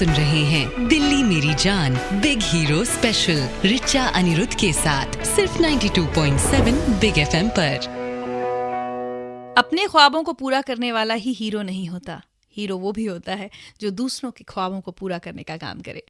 सुन रहे हैं दिल्ली मेरी जान big hero special Richa Anirudh के साथ सिर्फ 92.7 बिग एफएम पर। अपने ख्वाबों को पूरा करने वाला ही हीरो नहीं होता, हीरो वो भी होता है जो दूसरों के ख्वाबों को पूरा करने का काम करे।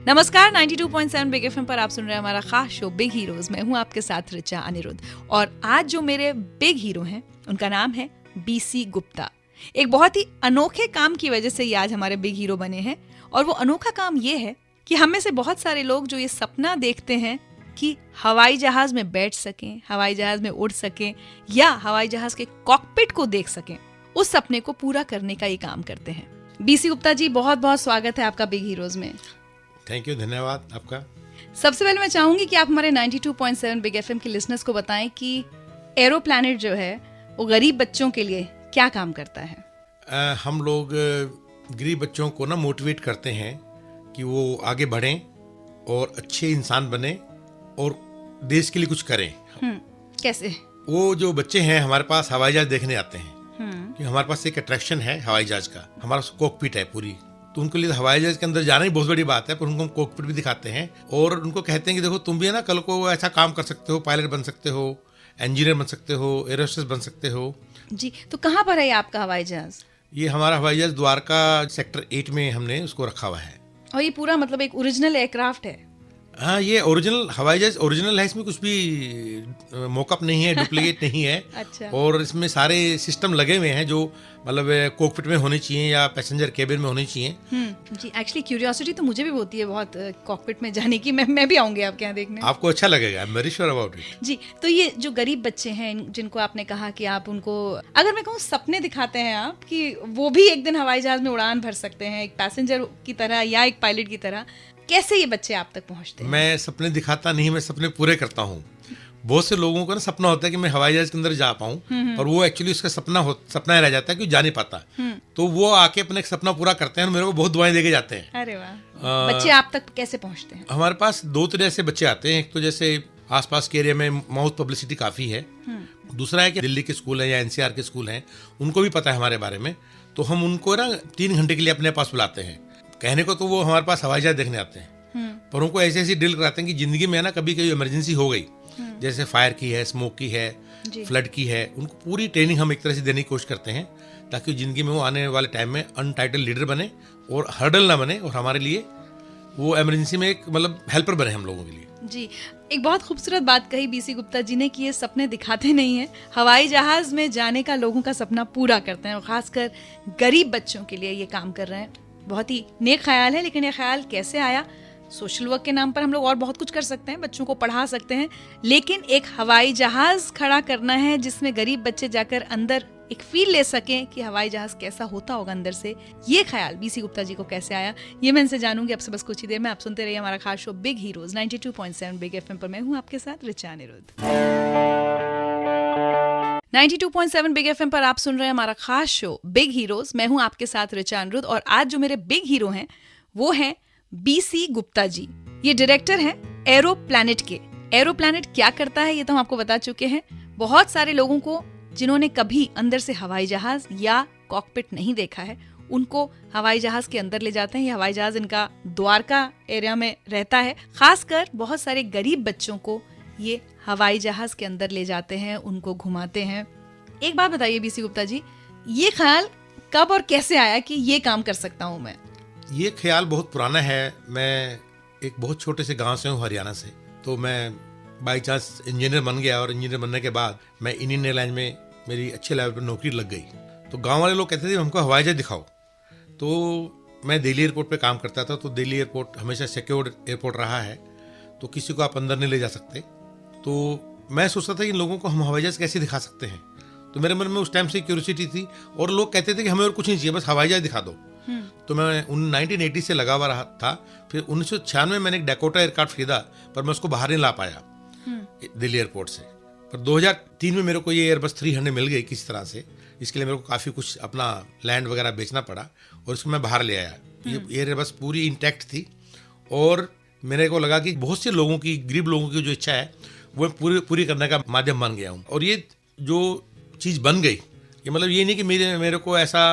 नमस्कार, 92.7 बिग एफएम पर आप सुन रहे हैं हमारा खास शो बिग हीरोज। मैं हूं आपके साथ रिचा अनिरुद्ध और आज जो मेरे बिग हीरो हैं उनका नाम है बीसी गुप्ता। एक बहुत ही अनोखे काम की वजह से ये आज हमारे बिग हीरो बने हैं और वो अनोखा काम ये है कि हम में से बहुत सारे लोग जो ये सपना देखते हैं कि हवाई जहाज में बैठ सकें, हवाई जहाज में उड़ सकें या हवाई जहाज के कॉकपिट को देख सकें, उस सपने को पूरा करने का ये काम करते हैं। बीसी गुप्ता जी, बहुत बहुत स्वागत है आपका बिग हीरोज में। थैंक यू, धन्यवाद आपका। सबसे पहले मैं चाहूंगी कि आप हमारे 92.7 बिग एफएम के लिसनर्स को बताएं कि एरो प्लैनेट जो है वो गरीब बच्चों के लिए क्या काम करता है। हम लोग गरीब बच्चों को ना मोटिवेट करते हैं कि वो आगे बढ़ें और अच्छे इंसान बने और देश के लिए कुछ करें। कैसे? वो जो बच्चे हैं हमारे पास हवाई जहाज देखने आते हैं कि हमारे पास एक अट्रैक्शन है हवाई जहाज का, हमारा कॉकपिट है पूरी, तो उनके लिए हवाई जहाज के अंदर जाना ही बहुत बड़ी बात है। पर उनको हम कॉकपिट भी दिखाते हैं और उनको कहते हैं कि देखो तुम भी है ना कल को ऐसा काम कर सकते हो, पायलट बन सकते हो, इंजीनियर बन सकते हो, एरोस्टेस बन सकते हो। जी, तो कहाँ पर है आपका हवाई जहाज? ये हमारा हवाई जहाज द्वारका सेक्टर 8 में हमने उसको रखा हुआ है। और ये पूरा मतलब एक ओरिजिनल एयरक्राफ्ट है? हाँ, ये ओरिजिनल हवाई जहाज ओरिजिनल है, इसमें कुछ भी मोकअप नहीं है, डुप्लीकेट नहीं है। अच्छा। और इसमें सारे सिस्टम लगे हुए हैं जो मतलब कॉकपिट में होने चाहिए या पैसेंजर केबिन में होने चाहिए। जी, एक्चुअली क्यूरियोसिटी तो मुझे भी होती है बहुत कॉकपिट में जाने की। मैं भी आऊंगी आपके यहाँ देखने। आपको अच्छा लगेगा, I am very sure about it. जी, तो ये जो गरीब बच्चे हैं जिनको आपने कहा कि आप उनको, अगर मैं कहूँ सपने दिखाते हैं आप कि वो भी एक दिन हवाई जहाज में उड़ान भर सकते हैं एक पैसेंजर की तरह या एक पायलट की तरह, कैसे ये बच्चे आप तक पहुंचते हैं? मैं सपने दिखाता नहीं, मैं सपने पूरे करता हूँ। बहुत से लोगों का ना सपना होता है कि मैं हवाई जहाज के अंदर जा पाऊँ और वो एक्चुअली उसका सपना ही रह जाता है कि जा नहीं पाता। तो वो आके अपने एक सपना पूरा करते हैं और मेरे को बहुत दुआएं देके जाते हैं। अरे वाह। बच्चे आप तक कैसे पहुंचते हैं? हमारे पास दो तरह से बच्चे आते हैं। एक तो जैसे आसपास के एरिया में माउथ पब्लिसिटी काफ़ी है। दूसरा है कि दिल्ली के स्कूल हैं या एनसीआर के स्कूल हैं, उनको भी पता है हमारे बारे में, तो हम उनको ना 3 घंटे के लिए अपने पास बुलाते हैं। कहने को तो वो हमारे पास हवाई जहाज देखने आते हैं, पर उनको ऐसे ऐसी डील कराते हैं कि जिंदगी में ना कभी कभी इमरजेंसी हो गई, जैसे फायर की है, स्मोक की है, फ्लड की है, उनको पूरी ट्रेनिंग हम एक तरह से देने की कोशिश करते हैं ताकि जिंदगी में वो आने वाले टाइम में अनटाइटल लीडर बने और हर्डल ना बने और हमारे लिए वो इमरजेंसी में एक मतलब हेल्पर बने हम लोगों के लिए। जी, एक बहुत खूबसूरत बात कही बीसी गुप्ता जी ने कि ये सपने दिखाते नहीं हैं, हवाई जहाज में जाने का लोगों का सपना पूरा करते हैं और खासकर गरीब बच्चों के लिए ये काम कर रहे हैं। बहुत ही नेक ख्याल है, लेकिन ये ख्याल कैसे आया? सोशल वर्क के नाम पर हम लोग और बहुत कुछ कर सकते हैं, बच्चों को पढ़ा सकते हैं, लेकिन एक हवाई जहाज खड़ा करना है जिसमें गरीब बच्चे जाकर अंदर एक फील ले सकें कि हवाई जहाज कैसा होता होगा अंदर से। ये ख्याल बीसी गुप्ता जी को कैसे आया, ये मैं इनसे जानूंगी आपसे बस कुछ ही देर में। आप सुनते रहिए हमारा खास show big heroes 92.7 big FM पर। मैं हूँ आपके साथ रिचा अनिरुद्ध। 92.7 बिग एफएम पर आप सुन रहे हैं हमारा खास शो बिग हीरोज। मैं हूँ आपके साथ रिचा अनिरुद्ध और आज जो मेरे बिग हीरो हैं वो हैं बीसी गुप्ता जी। ये डायरेक्टर हैं एरो प्लैनेट के। एरो प्लैनेट क्या करता है ये तो हम आपको बता चुके हैं। बहुत सारे लोगों को जिन्होंने कभी अंदर से हवाई जहाज या कॉकपिट नहीं देखा है, उनको हवाई जहाज के अंदर ले जाते हैं। ये हवाई जहाज इनका द्वारका एरिया में रहता है। खासकर बहुत सारे गरीब बच्चों को ये हवाई जहाज के अंदर ले जाते हैं, उनको घुमाते हैं। एक बात बताइए बीसी गुप्ता जी, ये ख्याल कब और कैसे आया कि ये काम कर सकता हूँ मैं? ये ख्याल बहुत पुराना है। मैं एक बहुत छोटे से गांव से हूँ, हरियाणा से। तो मैं बाई चांस इंजीनियर बन गया और इंजीनियर बनने के बाद मैं इंडियन एयरलाइन में मेरी अच्छे लेवल पर नौकरी लग गई। तो गांव वाले लोग कहते थे हमको हवाई जहाज दिखाओ। तो मैं दिल्ली एयरपोर्ट पे काम करता था, तो दिल्ली एयरपोर्ट हमेशा सिक्योर्ड एयरपोर्ट रहा है, तो किसी को आप अंदर नहीं ले जा सकते। तो मैं सोचता था कि इन लोगों को हम हवाई जहाज कैसे दिखा सकते हैं। तो मेरे मन में उस टाइम से क्यूरियोसिटी थी और लोग कहते थे कि हमें और कुछ नहीं चाहिए, बस हवाई जहाज दिखा दो। तो मैं 1980 से लगा हुआ रहा था। फिर 1996 में मैंने एक डैकोटा एयरक्राफ्ट खरीदा, पर मैं उसको बाहर नहीं ला पाया दिल्ली एयरपोर्ट से। पर 2003 में मेरे को ये एयरबस 300 मिल गई किसी तरह से। इसके लिए मेरे को काफ़ी कुछ अपना लैंड वगैरह बेचना पड़ा और इसको मैं बाहर ले आया। ये एयरबस पूरी इंटैक्ट थी और मेरे को लगा कि बहुत से लोगों की, गरीब लोगों की जो इच्छा है वो पूरी करने का माध्यम बन गया हूँ। और ये जो चीज़ बन गई, ये मतलब ये नहीं कि मेरे को ऐसा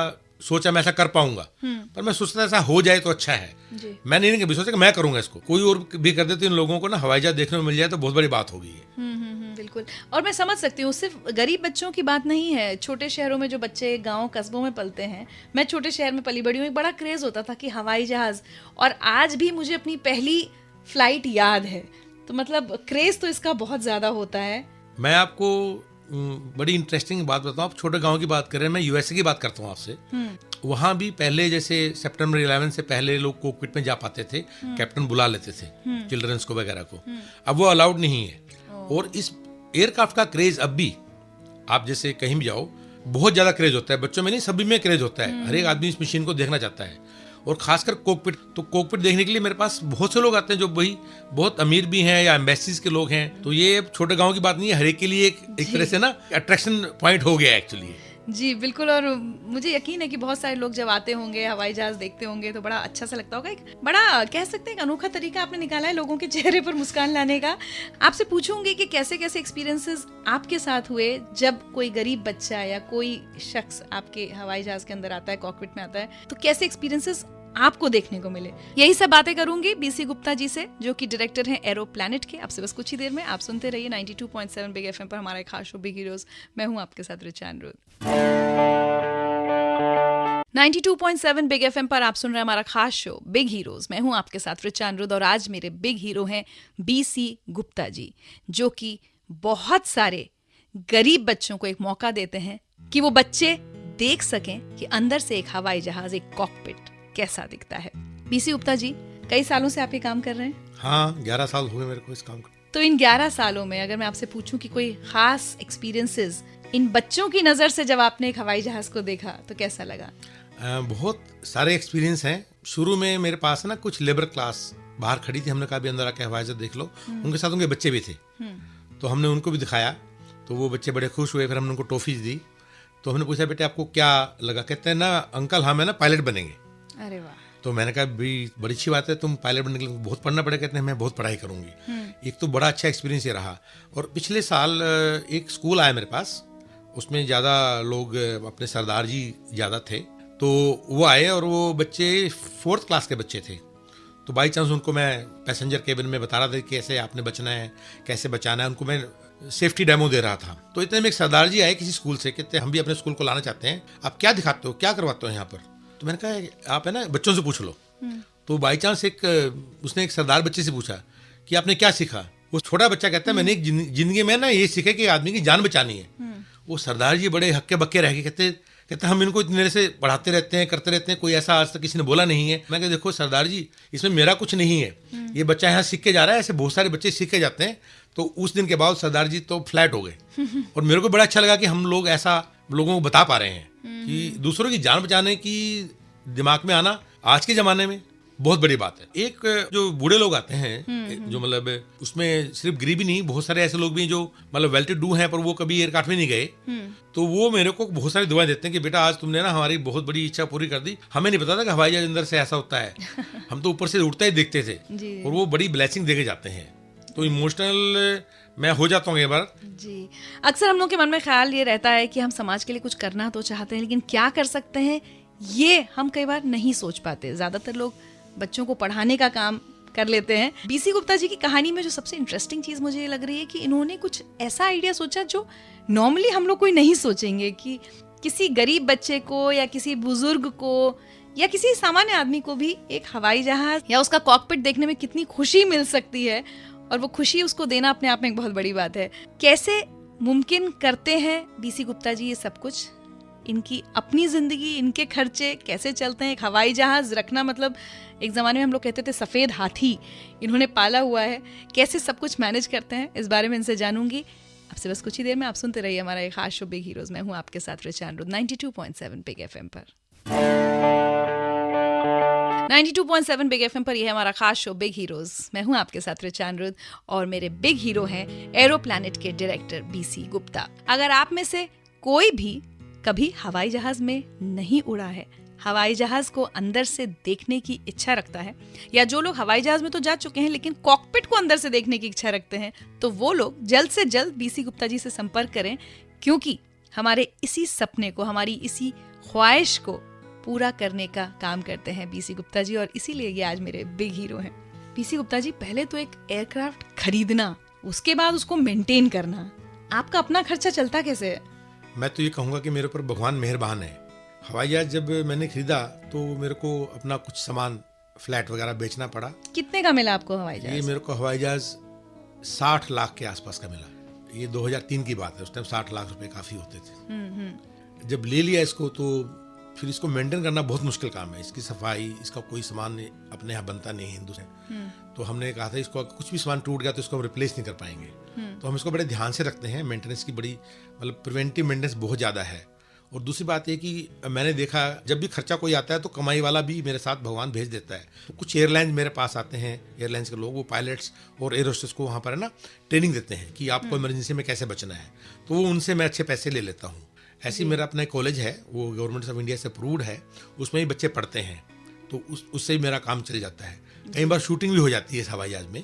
सोचा मैं ऐसा कर पाऊंगा, पर मैं सोचता ऐसा हो जाए तो अच्छा है। मैंने नहीं कभी सोचा कि मैं करूंगा इसको, कोई और भी कर दे तो इन लोगों को ना हवाई जहाज देखने को मिल जाए तो बहुत बड़ी बात होगी ये। बिल्कुल। और मैं समझ सकती हूँ, सिर्फ गरीब बच्चों की बात नहीं है, छोटे शहरों में जो बच्चे गांव कस्बों में पलते हैं, मैं छोटे शहर में पली बड़ी हूँ, एक बड़ा क्रेज होता था कि हवाई जहाज, और आज भी मुझे अपनी पहली फ्लाइट याद है। तो मतलब क्रेज तो इसका बहुत ज्यादा होता है। मैं आपको बड़ी इंटरेस्टिंग बात बताऊं, आप छोटे गांव की बात कर रहे हैं, मैं यूएसए की बात करता हूं आपसे। वहां भी पहले जैसे सितंबर 11 से पहले लोग कॉकपिट में जा पाते थे, कैप्टन बुला लेते थे चिल्ड्रंस को वगैरह को, अब वो अलाउड नहीं है। और इस एयरक्राफ्ट का क्रेज अब भी, आप जैसे कहीं भी जाओ बहुत ज्यादा क्रेज होता है, बच्चों में नहीं सभी में क्रेज होता है, हर एक आदमी इस मशीन को देखना चाहता है। और खासकर कॉकपिट, तो कॉकपिट देखने के लिए मेरे पास बहुत से लोग आते हैं जो भाई बहुत अमीर भी हैं या एम्बेसीज के लोग हैं। तो ये छोटे गांव की बात नहीं है, हर एक के लिए एक तरह से ना अट्रैक्शन पॉइंट हो गया एक्चुअली। जी बिल्कुल। और मुझे यकीन है कि बहुत सारे लोग जब आते होंगे, हवाई जहाज देखते होंगे, तो बड़ा अच्छा सा लगता होगा। एक बड़ा कह सकते हैं एक अनोखा तरीका आपने निकाला है लोगों के चेहरे पर मुस्कान लाने का। आपसे पूछूंगी कि कैसे कैसे एक्सपीरियंसेस आपके साथ हुए जब कोई गरीब बच्चा या कोई शख्स आपके हवाई जहाज के अंदर आता है, कॉकपिट में आता है, तो कैसे एक्सपीरियंसेस आपको देखने को मिले। यही सब बातें करूंगी बीसी गुप्ता जी से, जो कि डायरेक्टर हैं एरो प्लैनेट के। आपसे बस कुछ ही देर में। आप सुनते रहिए 92.7 बिग एफएम पर हमारा एक खास शो बिग हीरोज। मैं हूं आपके साथ रिचा अनिरुद्ध। 92.7 बिग एफएम पर आप सुन रहे हैं हमारा खास शो बिग हीरोज। मैं हूं आपके साथ रिचा अनिरुद्ध और आज मेरे बिग हीरो हैं बीसी गुप्ता जी, जो कि बहुत सारे गरीब बच्चों को एक मौका देते हैं कि वो बच्चे देख सकें कि अंदर से एक हवाई जहाज, एक कॉकपिट कैसा दिखता है। बीसी गुप्ता जी, कई सालों से आप ये काम कर रहे हैं? हाँ, 11 साल हुए मेरे को इस काम को। तो इन 11 सालों में अगर मैं आपसे पूछूं कि कोई खास एक्सपीरियंसेस इन बच्चों की नजर से जब आपने एक हवाई जहाज को देखा तो कैसा लगा? बहुत सारे एक्सपीरियंस हैं। शुरू में मेरे पास ना कुछ लेबर क्लास बाहर खड़ी थी, हमने कहा भी अंदर आके हवाई जहाज देख लो। उनके साथ उनके बच्चे भी थे, तो हमने उनको भी दिखाया, तो वो बच्चे बड़े खुश हुए। फिर हमने उनको टॉफीज दी, तो हमने पूछा बेटे आपको क्या लगा? कहते हैं ना अंकल हम है ना पायलट बनेंगे। अरे वाह। तो मैंने कहा भी बड़ी अच्छी बात है, तुम पायलट बनने के लिए बहुत पढ़ना पड़ेगा। कहते हैं मैं बहुत पढ़ाई करूंगी। एक तो बड़ा अच्छा एक्सपीरियंस ये रहा। और पिछले साल एक स्कूल आया मेरे पास, उसमें ज़्यादा लोग अपने सरदार जी ज़्यादा थे, तो वो आए और वो बच्चे 4th क्लास के बच्चे थे। तो बाई चांस उनको मैं पैसेंजर केबिन में बता रहा था कि कैसे आपने बचना है, कैसे बचाना है, उनको मैं सेफ्टी डेमो दे रहा था। तो इतने में एक सरदार जी आए किसी स्कूल से, कहते हम भी अपने स्कूल को लाना चाहते हैं, आप क्या दिखाते हो, क्या करवाते हो यहाँ पर? तो मैंने कहा आप है ना बच्चों से पूछ लो। तो बाई चांस उसने एक सरदार बच्चे से पूछा कि आपने क्या सीखा? वो छोटा बच्चा कहता है मैंने एक जिंदगी में ना ये सीखा कि आदमी की जान बचानी है। वो सरदार जी बड़े हक्के बक्के रह गए, कहते हम इनको इतने से पढ़ाते रहते हैं, करते रहते हैं, कोई ऐसा आज तक किसी ने बोला नहीं है। मैं कहता देखो सरदार जी, इसमें मेरा कुछ नहीं है, ये बच्चा यहाँ सीख के जा रहा है, ऐसे बहुत सारे बच्चे सीख के जाते हैं। तो उस दिन के बाद सरदार जी तो फ्लैट हो गए। और मेरे को बड़ा अच्छा लगा कि हम लोग ऐसा लोगों को बता पा रहे हैं कि दूसरों की जान बचाने की दिमाग में आना आज के ज़माने में बहुत बड़ी बात है। एक जो बूढ़े लोग आते हैं, जो मतलब उसमें सिर्फ गरीबी नहीं, बहुत सारे ऐसे लोग भी जो मतलब वेल टू डू हैं पर वो कभी एयरक्राफ्ट में नहीं गए, तो वो मेरे को बहुत सारी दुआएं देते हैं कि बेटा आज तुमने ना हमारी बहुत बड़ी इच्छा पूरी कर दी। हमें नहीं पता था कि हवाई जहाज अंदर से ऐसा होता है, हम तो ऊपर से उड़ता ही देखते थे। और वो बड़ी ब्लेसिंग देके जाते हैं। तो इमोशनल मैं हो जाता हूँ ये बार जी। अक्सर हम लोग के मन में ख्याल ये रहता है कि हम समाज के लिए कुछ करना तो चाहते हैं, लेकिन क्या कर सकते हैं ये हम कई बार नहीं सोच पाते। ज्यादातर लोग बच्चों को पढ़ाने का काम कर लेते हैं। बीसी गुप्ता जी की कहानी में जो सबसे इंटरेस्टिंग चीज मुझे ये लग रही है कि इन्होंने कुछ ऐसा आइडिया सोचा जो नॉर्मली हम लोग कोई नहीं सोचेंगे, कि किसी गरीब बच्चे को या किसी बुजुर्ग को या किसी सामान्य आदमी को भी एक हवाई जहाज या उसका कॉकपिट देखने में कितनी खुशी मिल सकती है, और वो खुशी उसको देना अपने आप में एक बहुत बड़ी बात है। कैसे मुमकिन करते हैं बीसी गुप्ता जी ये सब कुछ? इनकी अपनी जिंदगी, इनके खर्चे कैसे चलते हैं? एक हवाई जहाज रखना मतलब एक जमाने में हम लोग कहते थे सफेद हाथी, इन्होंने पाला हुआ है। कैसे सब कुछ मैनेज करते हैं इस बारे में इनसे जानूंगी आपसे बस कुछ ही देर में। आप सुनते रहिए हमारा एक खास शो बिग हीरोज। मैं हूं आपके साथ रिचा अनिरुद्ध 92.7 बिग एफएम पर। 92.7 बिग एफएम पर यह है हमारा खास शो बिग हीरोज। मैं हूं आपके साथ रिचा अनिरुद्ध और मेरे बिग हीरो हैं एरो प्लैनेट के डायरेक्टर बीसी गुप्ता। अगर आप में से कोई भी कभी हवाई जहाज में नहीं उड़ा है, हवाई जहाज को अंदर से देखने की इच्छा रखता है, या जो लोग हवाई जहाज में तो जा चुके हैं लेकिन कॉकपिट को अंदर से देखने की इच्छा रखते हैं, तो वो लोग जल्द से जल्द बीसी गुप्ता जी से संपर्क करें, क्योंकि हमारे इसी सपने को, हमारी इसी ख्वाहिश को पूरा करने का काम करते हैं बीसी गुप्ता जी, और इसीलिए ये आज मेरे बिग हीरो हैं। बीसी गुप्ता जी, पहले तो एक एयरक्राफ्ट खरीदना, उसके बाद उसको मेंटेन करना, आपका अपना खर्चा चलता कैसे है? मैं तो ये कहूँगा कि मेरे ऊपर भगवान मेहरबान है। हवाई जहाज जब मैंने खरीदा तो मेरे को अपना कुछ सामान, फ्लैट वगैरह बेचना पड़ा। कितने का मिला आपको हवाई जहाज? ये मेरे को हवाई जहाज 60 लाख के आसपास का मिला। ये 2003 की बात है, उस टाइम 60 लाख रुपए काफ़ी होते थे। जब ले लिया इसको तो फिर इसको मेंटेन करना बहुत मुश्किल काम है। इसकी सफाई, इसका कोई सामान अपने यहाँ बनता नहीं है हिंदू से। तो हमने कहा था इसको कुछ भी सामान टूट गया तो इसको हम रिप्लेस नहीं कर पाएंगे। तो हम इसको बड़े ध्यान से रखते हैं। मेंटेनेंस की बड़ी, मतलब प्रिवेंटिव मेंटेनेंस बहुत ज़्यादा है। और दूसरी बात ये कि मैंने देखा जब भी खर्चा कोई आता है तो कमाई वाला भी मेरे साथ भगवान भेज देता है। तो कुछ एयरलाइंस मेरे पास आते हैं, एयरलाइंस के लोग, वो पायलट्स और एयर होस्टेस को वहाँ पर है ना ट्रेनिंग देते हैं कि आपको इमरजेंसी में कैसे बचना है। तो वो उनसे मैं अच्छे पैसे ले लेता हूँ। ऐसे ही मेरा अपना कॉलेज है, वो गवर्नमेंट ऑफ इंडिया से अप्रूव्ड है, उसमें ही बच्चे पढ़ते हैं, तो उससे ही मेरा काम चल जाता है। कई बार शूटिंग भी हो जाती है इस हवाई जहाज में।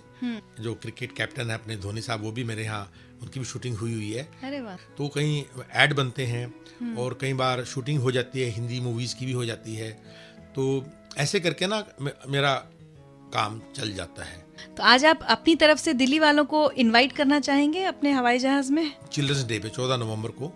जो क्रिकेट कैप्टन है अपने धोनी साहब, वो भी मेरे यहाँ, उनकी भी शूटिंग हुई है। अरे वाह। तो कहीं ऐड बनते हैं और कई बार शूटिंग हो जाती है, हिंदी मूवीज़ की भी हो जाती है। तो ऐसे करके ना मेरा काम चल जाता है। तो आज आप अपनी तरफ से दिल्ली वालों को इनवाइट करना चाहेंगे अपने हवाई जहाज में? चिल्ड्रंस डे पे 14 नवंबर को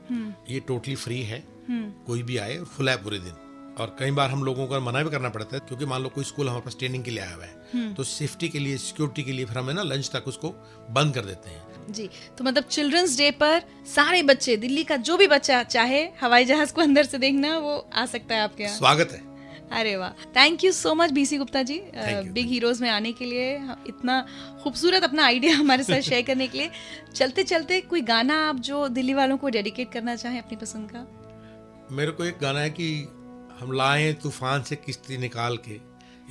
ये टोटली फ्री है, कोई भी आए, फुल है पूरे दिन। और कई बार हम लोगों को मना भी करना पड़ता है, क्योंकि मान लो कोई स्कूल हमारे पास ट्रेनिंग के लिए आया हुआ है, तो सेफ्टी के लिए, सिक्योरिटी के लिए फिर हमें ना लंच तक उसको बंद कर देते हैं। जी, तो मतलब चिल्ड्रंस डे पर सारे बच्चे, दिल्ली का जो भी बच्चा चाहे हवाई जहाज को अंदर से देखना, वो आ सकता है आपके यहाँ। स्वागत है। अरे वाह, thank you so much BC Gupta ji, you. Big heroes में आने के लिए, इतना खूबसूरत अपना आइडिया हमारे साथ शेयर करने के लिए। चलते चलते कोई गाना आप जो दिल्ली वालों को डेडिकेट करना चाहें अपनी पसंद का? मेरे को एक गाना है कि हम लाएं तूफान से किश्ती निकाल के,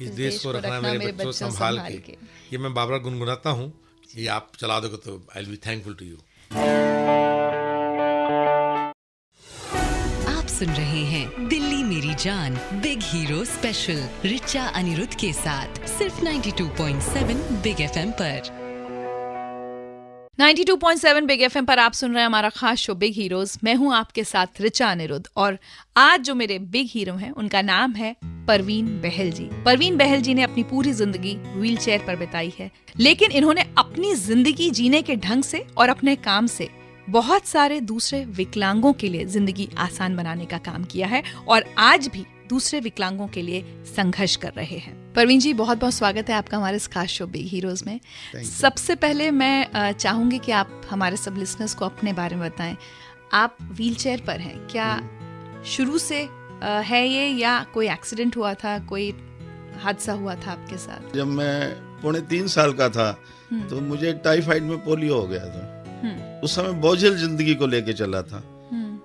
इस देश को रखना मेरे बच्चों संभाल के। ये मैं बार बार गुनगुनाता हूँ, ये आप चला दोगे तो I will be thankful to you. आप सुन रहे हैं दिल्ली मेरी जान big hero special Richa Anirudh के साथ सिर्फ 92.7 बिग एफएम पर। 92.7 बिग एफएम पर आप सुन रहे हैं हमारा खास शो बिग हीरोज। मैं हूं आपके साथ रिचा अनिरुद्ध, और आज जो मेरे बिग हीरो हैं उनका नाम है परवीन बहल जी। परवीन बहल जी ने अपनी पूरी जिंदगी व्हीलचेयर पर बिताई है, लेकिन इन्होंने अपनी जिंदगी जीने के ढंग से और अपने काम से बहुत सारे दूसरे विकलांगों के लिए जिंदगी आसान बनाने का काम किया है, और आज भी दूसरे विकलांगों के लिए संघर्ष कर रहे हैं। परवीन जी, बहुत बहुत स्वागत है आपका हमारे इस खास शो बिग हीरोज में। सबसे पहले मैं चाहूंगी कि आप हमारे सब लिसनर्स को अपने बारे में बताएं। आप व्हीलचेयर पर हैं, क्या शुरू से है ये, या कोई एक्सीडेंट हुआ था, कोई हादसा हुआ था आपके साथ? जब मैं 3.5 साल का था तो मुझे टाइफाइड में पोलियो हो गया था। उस समय बोझिल जिंदगी को लेके चला था।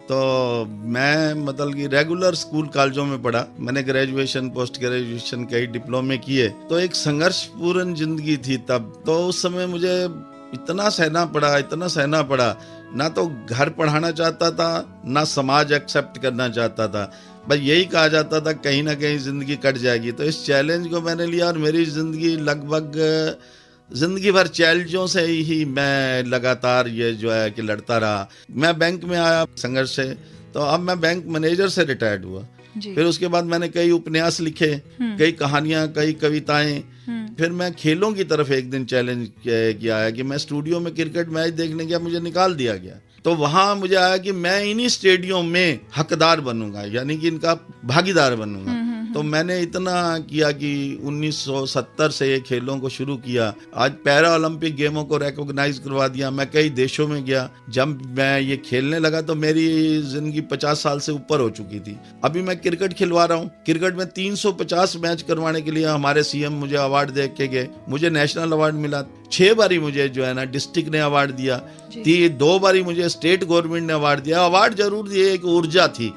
तो मैं मतलब कि रेगुलर स्कूल कॉलेजों में पढ़ा। मैंने ग्रेजुएशन, पोस्ट ग्रेजुएशन कई डिप्लोमे किए। तो एक संघर्षपूर्ण जिंदगी थी तब। तो उस समय मुझे इतना सहना पड़ा। ना तो घर पढ़ाना चाहता था, ना समाज एक्सेप्ट करना चाहता था। बस यही कहा जाता था कहीं ना कहीं जिंदगी कट जाएगी। तो इस चैलेंज को मैंने लिया, और मेरी जिंदगी लगभग जिंदगी भर चैलेंजों से ही मैं लगातार ये जो है कि लड़ता रहा। मैं बैंक में आया संघर्ष से, तो अब मैं बैंक मैनेजर से रिटायर्ड हुआ। फिर उसके बाद मैंने कई उपन्यास लिखे, कई कहानियां, कई कविताएं। फिर मैं खेलों की तरफ एक दिन चैलेंज किया है कि मैं स्टूडियो में क्रिकेट मैच देखने गया, मुझे निकाल दिया गया। तो वहां मुझे आया कि मैं इन्हीं स्टेडियम में हकदार बनूंगा, यानी कि इनका भागीदार बनूंगा। तो मैंने इतना किया कि 1970 से ये खेलों को शुरू किया। आज पैरा ओलंपिक गेमों को रिकॉग्नाइज करवा दिया। मैं कई देशों में गया। जब मैं ये खेलने लगा तो मेरी जिंदगी 50 साल से ऊपर हो चुकी थी। अभी मैं क्रिकेट खिलवा रहा हूँ। क्रिकेट में 350 मैच करवाने के लिए हमारे सीएम मुझे अवार्ड दे के गए। मुझे नेशनल अवार्ड मिला। 6 बारी मुझे जो है ना डिस्ट्रिक्ट ने अवार्ड दिया। 2 बारी मुझे स्टेट गवर्नमेंट ने अवार्ड दिया। अवार्ड जरूर दिए, एक ऊर्जा थी।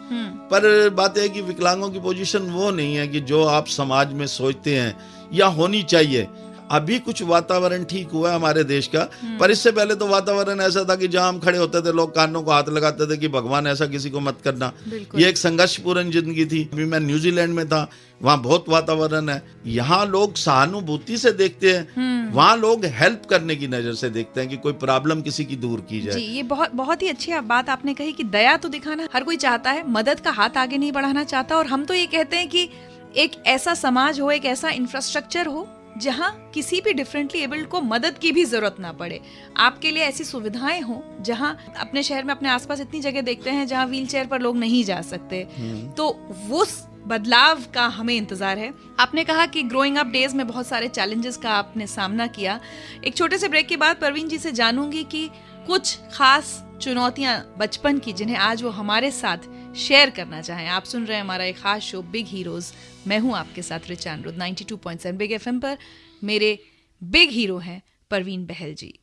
पर बात है कि विकलांगों की पोजीशन वो नहीं है कि जो आप समाज में सोचते हैं या होनी चाहिए। अभी कुछ वातावरण ठीक हुआ है हमारे देश का, पर इससे पहले तो वातावरण ऐसा था कि जहां हम खड़े होते थे लोग कानों को हाथ लगाते थे कि भगवान ऐसा किसी को मत करना। ये एक संघर्षपूर्ण जिंदगी थी। अभी मैं न्यूजीलैंड में था, वहाँ बहुत वातावरण है। यहाँ लोग सहानुभूति से देखते हैं, वहाँ लोग हेल्प करने की नजर से देखते हैं कि कोई प्रॉब्लम किसी की दूर की जाए। जी, ये बहुत बहुत ही अच्छी बात आपने कही कि दया तो दिखाना हर कोई चाहता है, मदद का हाथ आगे नहीं बढ़ाना चाहता। और हम तो ये कहते हैं कि एक ऐसा समाज हो, एक ऐसा इंफ्रास्ट्रक्चर हो जहाँ किसी भी डिफरेंटली एबल्ड को मदद की भी जरूरत ना पड़े। आपके लिए ऐसी सुविधाएं हो जहाँ अपने शहर में अपने आसपास इतनी जगह देखते हैं जहाँ व्हीलचेयर पर लोग नहीं जा सकते, तो वो बदलाव का हमें इंतजार है। आपने कहा कि ग्रोइंग अप डेज में बहुत सारे चैलेंजेस का आपने सामना किया। एक छोटे से ब्रेक के बाद परवीन जी से जानूंगी कि कुछ खास चुनौतियां बचपन की जिन्हें आज वो हमारे साथ शेयर करना चाहें। आप सुन रहे हैं हमारा एक खास शो बिग हीरोज। मैं हूं आपके साथ रिचा अनिरुद्ध 92.7 बिग एफएम पर। मेरे बिग हीरो हैं परवीन बहल जी।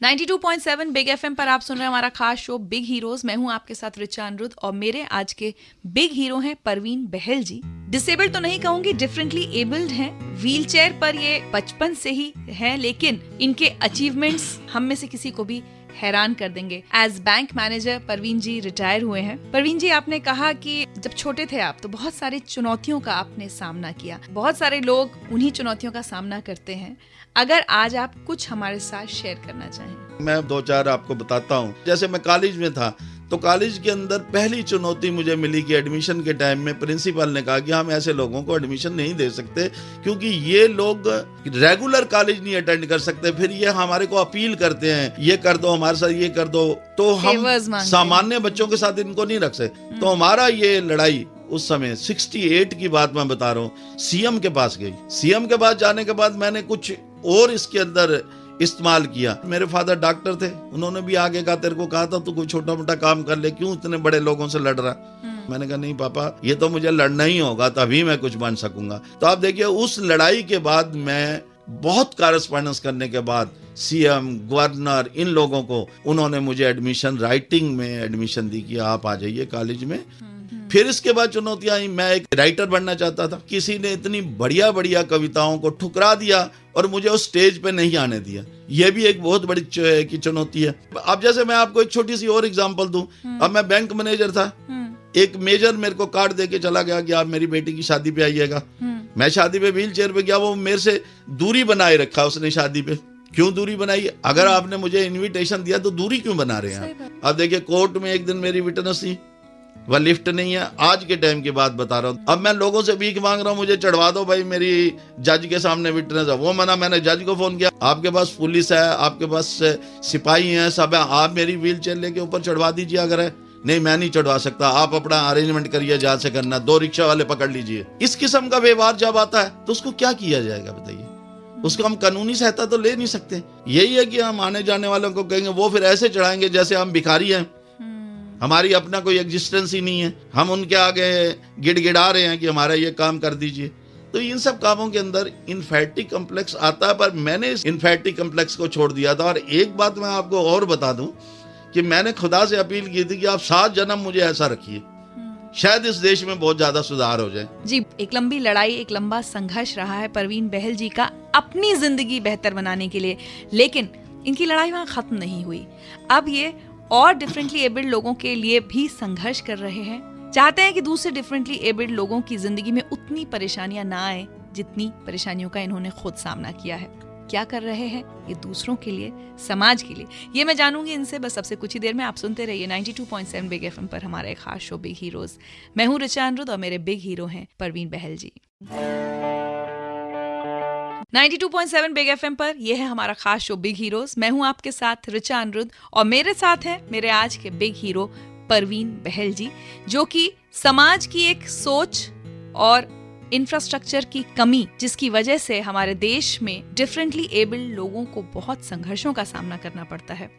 92.7 बिग एफएम पर आप सुन रहे हैं हमारा खास शो बिग हीरोज। मैं हूं आपके साथ रिचा अनिरुद्ध और मेरे आज के बिग हीरो हैं परवीन बहल जी। डिसेबल्ड तो नहीं कहूंगी, डिफरेंटली एबल्ड हैं। व्हीलचेयर पर ये बचपन से ही है, लेकिन इनके अचीवमेंट्स हम में से किसी को भी हैरान कर देंगे। As bank manager Parveen ji retire हुए हैं। परवीन जी, आपने कहा कि जब छोटे थे आप तो बहुत सारी चुनौतियों का आपने सामना किया। बहुत सारे लोग उन्हीं चुनौतियों का सामना करते हैं। अगर आज आप कुछ हमारे साथ शेयर करना चाहें। मैं 2-4 आपको बताता हूँ। जैसे मैं कॉलेज में था तो कॉलेज के अंदर पहली चुनौती मुझे मिली कि एडमिशन के टाइम में प्रिंसिपल ने कहा कि हम ऐसे लोगों को एडमिशन नहीं दे सकते क्योंकि ये लोग रेगुलर कॉलेज नहीं अटेंड कर सकते, फिर ये हमारे को अपील करते हैं ये कर दो हमारे साथ, ये कर दो, तो हम सामान्य बच्चों के साथ इनको नहीं रख सकते। तो हमारा ये लड़ाई उस समय 68 की बात मैं बता रहा हूँ, सीएम के पास गई। सीएम के पास जाने के बाद मैंने कुछ और इसके अंदर इस्तेमाल किया। मेरे फादर डॉक्टर थे, उन्होंने भी आगे कहा तेरे को कहा था तू कोई छोटा मोटा काम कर ले, क्यों इतने बड़े लोगों से लड़ रहा। मैंने कहा नहीं पापा, ये तो मुझे लड़ना ही होगा तभी मैं कुछ बन सकूंगा। तो आप देखिए उस लड़ाई के बाद मैं बहुत कॉरेस्पॉन्डेंस करने के बाद सीएम, गवर्नर, इन लोगों को उन्होंने मुझे एडमिशन, राइटिंग में एडमिशन दी कि आप आ जाइए कॉलेज में। फिर इसके बाद चुनौतियां आई। मैं एक राइटर बनना चाहता था, किसी ने इतनी बढ़िया बढ़िया कविताओं को ठुकरा दिया और मुझे उस स्टेज पे नहीं आने दिया। यह भी एक बहुत बड़ी की चुनौती है। अब जैसे मैं आपको एक छोटी सी और एग्जांपल दूं, अब मैं बैंक मैनेजर था, एक मेजर मेरे को कार्ड देके चला गया कि आप मेरी बेटी की शादी पे आइएगा। मैं शादी पे व्हील चेयर पे गया, वो मेरे से दूरी बनाए रखा उसने शादी पे। क्यों दूरी बनाई? अगर आपने मुझे इन्विटेशन दिया तो दूरी क्यों बना रहे हैं? अब देखिए कोर्ट में एक दिन मेरी विटनेस थी, वह लिफ्ट नहीं है। आज के टाइम की बात बता रहा हूँ। अब मैं लोगों से भीख मांग रहा हूँ, मुझे चढ़वा दो भाई, मेरी जज के सामने विटनेस है। वो मना, मैंने जज को फोन किया, आपके पास पुलिस है, आपके पास सिपाही हैं, सब है, आप मेरी व्हील चेयर लेके ऊपर चढ़वा दीजिए। अगर है नहीं मैं नहीं चढ़वा सकता, आप अपना अरेंजमेंट करिए जहाँ से करना, 2 रिक्शा वाले पकड़ लीजिए। इस किस्म का व्यवहार जब आता है तो उसको क्या किया जाएगा बताइए? उसको हम कानूनी सहायता तो ले नहीं सकते। यही है कि हम आने जाने वालों को कहेंगे, वो फिर ऐसे चढ़ाएंगे जैसे हम भिखारी हैं, हमारी अपना कोई एग्जिस्टेंस ही नहीं है, हम उनके आगे गिड़गिड़ा रहे हैं कि हमारा ये काम कर दीजिए। तो इन सब कामों के अंदर इन्फेरिटी कम्प्लेक्स आता है, पर मैंने इस इन्फेरिटी कम्प्लेक्स को छोड़ दिया था। और एक बात मैं आपको और बता दूं कि मैंने खुदा से अपील की थी कि आप 7 जन्म मुझे ऐसा रखिए, शायद इस देश में बहुत ज्यादा सुधार हो जाए। जी, एक लंबी लड़ाई, एक लंबा संघर्ष रहा है परवीन बहल जी का अपनी जिंदगी बेहतर बनाने के लिए, लेकिन इनकी लड़ाई वहां खत्म नहीं हुई। अब ये और डिफरेंटली एबल्ड लोगों के लिए भी संघर्ष कर रहे हैं। चाहते हैं कि दूसरे डिफरेंटली एबल्ड लोगों की जिंदगी में उतनी परेशानियां ना आए जितनी परेशानियों का इन्होंने खुद सामना किया है। क्या कर रहे हैं ये दूसरों के लिए, समाज के लिए, ये मैं जानूंगी इनसे बस अब से कुछ ही देर में। आप सुनते रहिए 92.7 बिग एफएम पर हमारा एक खास शो बिग हीरोज। मैं हूँ रिचा अनिरुद्ध और मेरे बिग हीरो हैं परवीन बहल जी। 92.7 बिग एफएम पर यह है हमारा खास शो बिग हीरोज। मैं हूं आपके साथ रिचा अनिरुद्ध और मेरे साथ हैं मेरे आज के बिग हीरो परवीन बहल जी, जो कि समाज की एक सोच और इंफ्रास्ट्रक्चर की कमी जिसकी वजह से हमारे देश में डिफरेंटली एबल्ड लोगों को बहुत संघर्षों का सामना करना पड़ता है,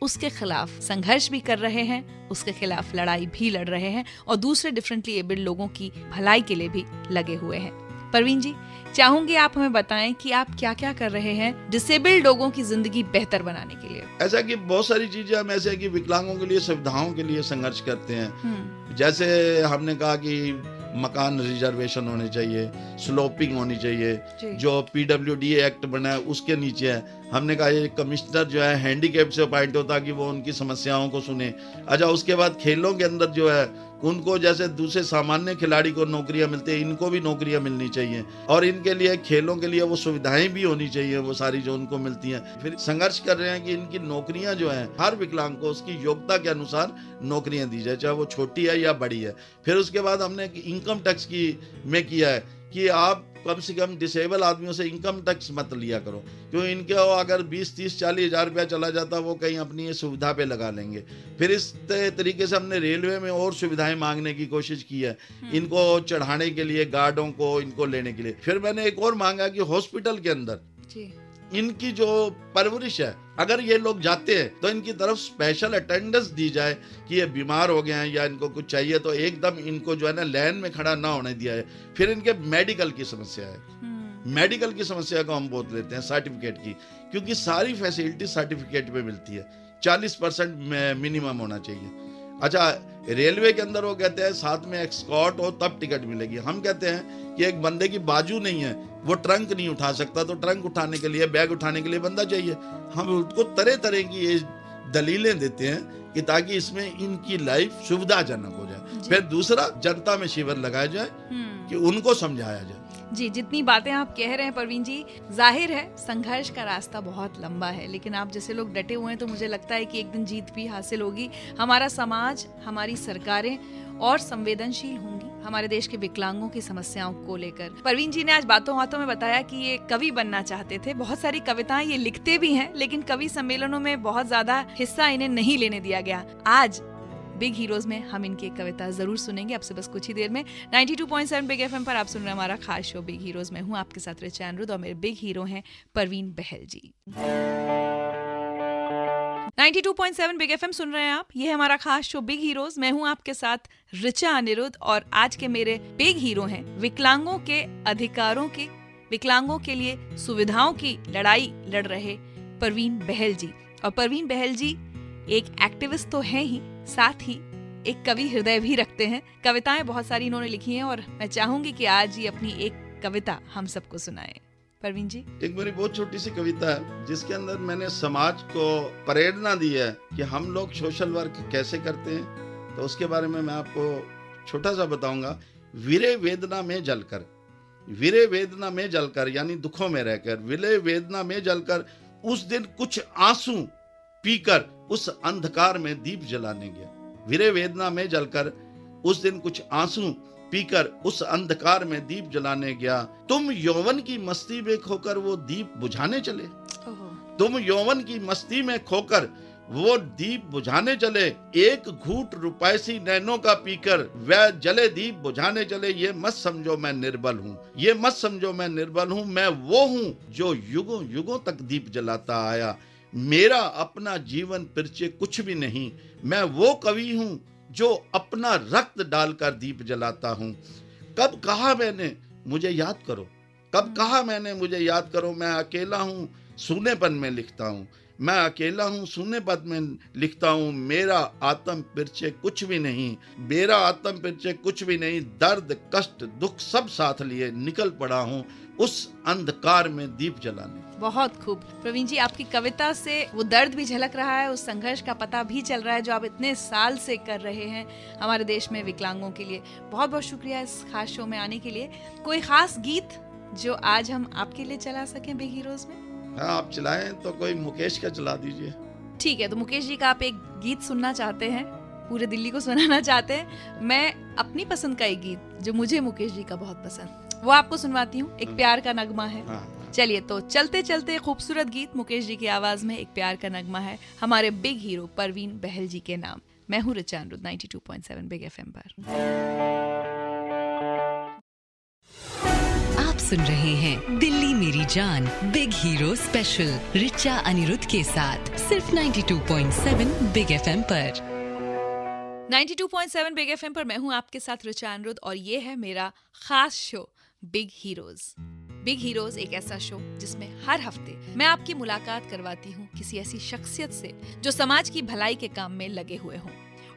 उसके खिलाफ संघर्ष भी कर रहे हैं, उसके खिलाफ लड़ाई भी लड़ रहे हैं और दूसरे डिफरेंटली एबल्ड लोगों की भलाई के लिए भी लगे हुए हैं। परवीन जी, चाहूंगी आप हमें बताएं कि आप क्या क्या कर रहे हैं डिसेबल्ड लोगों की जिंदगी बेहतर बनाने के लिए। ऐसा कि बहुत सारी चीजें हम ऐसे कि विकलांगों के लिए सुविधाओं के लिए संघर्ष करते हैं। जैसे हमने कहा कि मकान रिजर्वेशन होने चाहिए, स्लोपिंग होनी जी। चाहिए, जो PWD एक्ट बना है उसके नीचे है। हमने कहा ये कमिश्नर जो है हैंडीकैप से अपॉइंट होता कि वो उनकी समस्याओं को सुने। अच्छा, उसके बाद खेलों के अंदर जो है उनको जैसे दूसरे सामान्य खिलाड़ी को नौकरियां मिलती है, इनको भी नौकरियां मिलनी चाहिए, और इनके लिए खेलों के लिए वो सुविधाएं भी होनी चाहिए, वो सारी जो उनको मिलती हैं। फिर संघर्ष कर रहे हैं कि इनकी नौकरियां जो हैं हर विकलांग को उसकी योग्यता के अनुसार नौकरियां दी जाए, चाहे वो छोटी है या बड़ी है। फिर उसके बाद हमने इनकम टैक्स की में किया है कि आप कम से कम डिसेबल आदमियों से इनकम टैक्स मत लिया करो, क्योंकि इनके अगर 20, 30, 40 हज़ार रुपया चला जाता वो कहीं अपनी ये सुविधा पे लगा लेंगे। फिर इस तरीके से हमने रेलवे में और सुविधाएं मांगने की कोशिश की है, इनको चढ़ाने के लिए, गार्डों को इनको लेने के लिए। फिर मैंने एक और मांगा कि हॉस्पिटल के अंदर जी। इनकी जो परवरिश है, अगर ये लोग जाते हैं तो इनकी तरफ स्पेशल अटेंडेंस दी जाए कि ये बीमार हो गए हैं या इनको कुछ चाहिए तो एकदम इनको जो है ना लाइन में खड़ा ना होने दिया है। फिर इनके मेडिकल की समस्या है, मेडिकल की समस्या को हम बहुत लेते हैं, सर्टिफिकेट की, क्योंकि सारी फैसिलिटी सर्टिफिकेट पे मिलती है, 40% मिनिमम होना चाहिए। अच्छा, रेलवे के अंदर वो कहते हैं साथ में एस्कॉर्ट हो तब टिकट मिलेगी। हम कहते हैं कि एक बंदे की बाजू नहीं है, वो ट्रंक नहीं उठा सकता, तो ट्रंक उठाने के लिए, बैग उठाने के लिए बंदा चाहिए। हम उनको तरह तरह की ये दलीलें देते हैं कि ताकि इसमें इनकी लाइफ सुविधाजनक हो जाए। फिर दूसरा, जनता में शिविर लगाया जाए कि उनको समझाया जाए। जी, जितनी बातें आप कह रहे हैं परवीन जी, जाहिर है संघर्ष का रास्ता बहुत लंबा है, लेकिन आप जैसे लोग डटे हुए हैं तो मुझे लगता है कि एक दिन जीत भी हासिल होगी। हमारा समाज, हमारी सरकारें और संवेदनशील होंगी हमारे देश के विकलांगों की समस्याओं को लेकर। परवीन जी ने आज बातों बातों में बताया कि ये कवि बनना चाहते थे, बहुत सारी कविताएं ये लिखते भी हैं, लेकिन कवि सम्मेलनों में बहुत ज्यादा हिस्सा इन्हें नहीं लेने दिया गया। आज बिग हीरोज में हम इनकी एक कविता जरूर सुनेंगे आपसे बस कुछ ही देर में। 92.7 बिग एफएम पर आप सुन रहे हैं हमारा खास शो बिग हीरोज में। हूँ आपके साथ रिचा अनिरुद्ध और मेरे बिग हीरो हैं परवीन बहल जी। 92.7 बिग एफएम सुन रहे हैं आप, ये है हमारा खास शो बिग हीरोज। मैं हूँ आपके साथ रिचा अनिरुद्ध और आज के मेरे बिग हीरो हैं विकलांगों के अधिकारों की, विकलांगों के लिए सुविधाओं की लड़ाई लड़ रहे परवीन बहल जी। और परवीन बहल जी एक एक्टिविस्ट तो हैं ही, साथ ही एक कवि हृदय भी रखते हैं। कविताएं बहुत सारी इन्होंने लिखी हैं और मैं चाहूंगी कि आज ही अपनी एक कविता हम सबको सुनाएं। परवीन जी, एक मेरी बहुत छोटी सी कविता है जिसके अंदर मैंने समाज को प्रेरणा दी है कि हम लोग सोशल वर्क कैसे करते हैं, तो उसके बारे में मैं आपको छोटा सा बताऊंगा। वीरे वेदना में जलकर, वीरे वेदना में जलकर यानी दुखों में रहकर, वीरे वेदना में जलकर उस दिन कुछ आंसू पीकर उस अंधकार में दीप जलाने गया। वीरे वेदना में जलकर उस दिन कुछ आंसू पीकर उस अंधकार में दीप जलाने गया। तुम यौवन की मस्ती में खोकर वो दीप बुझाने चले, तुम यौवन की मस्ती में खोकर वो दीप बुझाने चले। एक घूंट रुपैसी नैनों का पीकर वह जले दीप बुझाने चले। ये मत समझो मैं निर्बल हूँ, ये मत समझो मैं निर्बल हूँ, मैं वो हूँ जो युगों युगों तक दीप जलाता आया। मेरा अपना जीवन परिचय कुछ भी नहीं, मैं वो कवि हूँ जो अपना रक्त डालकर दीप जलाता हूँ। कब कहा मैंने मुझे याद करो, कब कहा मैंने मुझे याद करो। मैं अकेला हूँ सूनेपन में लिखता हूँ, मैं अकेला हूँ सूनेपन में लिखता हूँ। मेरा आत्म परिचय कुछ भी नहीं, मेरा आत्म परिचय कुछ भी नहीं। दर्द कष्ट दुख सब साथ लिए निकल पड़ा हूँ उस अंधकार में दीप जलाने। बहुत खूब प्रवीण जी, आपकी कविता से वो दर्द भी झलक रहा है, उस संघर्ष का पता भी चल रहा है जो आप इतने साल से कर रहे हैं हमारे देश में विकलांगों के लिए। बहुत बहुत शुक्रिया इस खास शो में आने के लिए। कोई खास गीत जो आज हम आपके लिए चला सकें बिग हीरोज में? हाँ, आप चलाएं तो कोई मुकेश का चला दीजिए। ठीक है, तो मुकेश जी का आप एक गीत सुनना चाहते हैं, पूरे दिल्ली को सुनाना चाहते हैं। मैं अपनी पसंद का एक गीत जो मुझे मुकेश जी का बहुत पसंद, वो आपको सुनवाती हूँ। एक प्यार का नगमा है। चलिए, तो चलते चलते खूबसूरत गीत मुकेश जी की आवाज में एक प्यार का नगमा है हमारे बिग हीरो परवीन बहल जी के नाम। मैं हूँ रिचा अनिरुद्ध 92.7 बिग एफएम पर। आप सुन रहे हैं दिल्ली मेरी जान big hero special Richa Anirudh के साथ सिर्फ 92.7 बिग एफएम पर। 92.7 बिग एफएम पर मैं हूँ आपके साथ रिचा अनिरुद्ध और ये है मेरा खास show big heroes. Big heroes एक ऐसा शो जिसमें हर हफ्ते मैं आपकी मुलाकात करवाती हूँ किसी ऐसी शख्सियत से जो समाज की भलाई के काम में लगे हुए हों